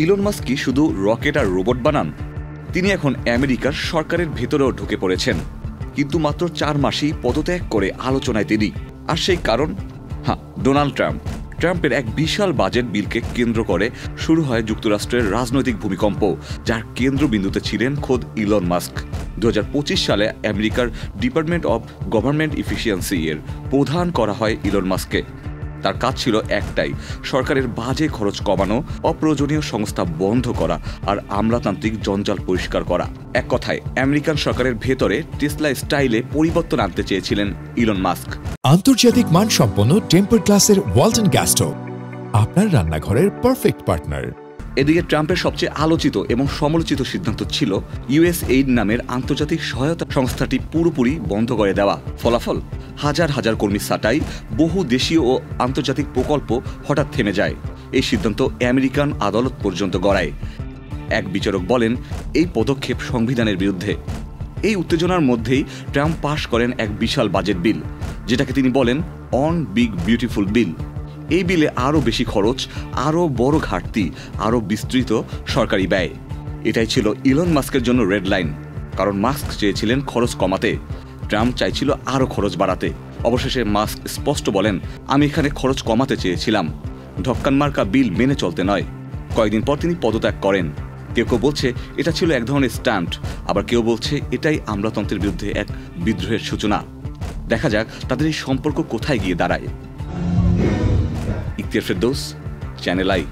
Elon Musk কি শুধু rocket আর robot বানান? তিনি এখন আমেরিকার সরকারের ভেতরেও ঢুকে পড়েছেন, কিন্তু মাত্র 4 মাসেই পদত্যাগ করে আলোচনায় তিনি। আর সেই কারণ, ডোনাল্ড ট্রাম্প। ট্রাম্পের এক বিশাল বাজেট বিলকে কেন্দ্র করে শুরু হয় যুক্তরাষ্ট্রের রাজনৈতিক ভূমিকম্প, যার কেন্দ্রবিন্দুতে ছিলেন খোদ ইলন মাস্ক। 2025 সালে আমেরিকার ডিপার্টমেন্ট অব গভর্নমেন্ট এফিসিয়েন্সি এর প্রধান করা হয় ইলন মাস্ককে। তার কাজ ছিল একটাই, সরকারের বাজে খরচ কমানো, অপ্রয়োজনীয় সংস্থা বন্ধ করা আর আমলাতান্ত্রিক জঞ্জাল পরিষ্কার করা। এক কথায় আমেরিকান সরকারের ভেতরে টেসলা স্টাইলে পরিবর্তন আনতে চেয়েছিলেন ইলন মাস্ক। আন্তর্জাতিক মানসম্পন্ন টেম্পার গ্লাসের ওয়ালটন গ্যাস স্টোভ, আপনার রান্নাঘরের পারফেক্ট পার্টনার। এদিকে ট্রাম্পের সবচেয়ে আলোচিত এবং সমালোচিত সিদ্ধান্ত ছিল ইউএসএইড নামের আন্তর্জাতিক সহায়তা সংস্থাটি পুরোপুরি বন্ধ করে দেওয়া। ফলাফল, হাজার হাজার কর্মী ছাঁটাই, বহু দেশীয় ও আন্তর্জাতিক প্রকল্প হঠাৎ থেমে যায়। এই সিদ্ধান্ত আমেরিকান আদালত পর্যন্ত গড়ায়। এক বিচারক বলেন, এই পদক্ষেপ সংবিধানের বিরুদ্ধে। এই উত্তেজনার মধ্যেই ট্রাম্প পাশ করেন এক বিশাল বাজেট বিল, যেটাকে তিনি বলেন অন বিগ বিউটিফুল বিল। এই বিলে আরও বেশি খরচ, আরও বড় ঘাটতি, আরও বিস্তৃত সরকারি ব্যয়। এটাই ছিল ইলন মাস্কের জন্য রেড লাইন, কারণ মাস্ক চেয়েছিলেন খরচ কমাতে, ট্রাম্প চাইছিল আরও খরচ বাড়াতে। অবশেষে মাস্ক স্পষ্ট বলেন, আমি এখানে খরচ কমাতে চেয়েছিলাম, ঢক্কানমার্কা বিল মেনে চলতে নয়। কয়েকদিন পর তিনি পদত্যাগ করেন। কেউ কেউ বলছে এটা ছিল এক ধরনের স্ট্যান্ড, আবার কেউ বলছে এটাই আমলাতন্ত্রের বিরুদ্ধে এক বিদ্রোহের সূচনা। দেখা যাক তাদের এই সম্পর্ক কোথায় গিয়ে দাঁড়ায়। Ikhtiyar Ferdous, channel I.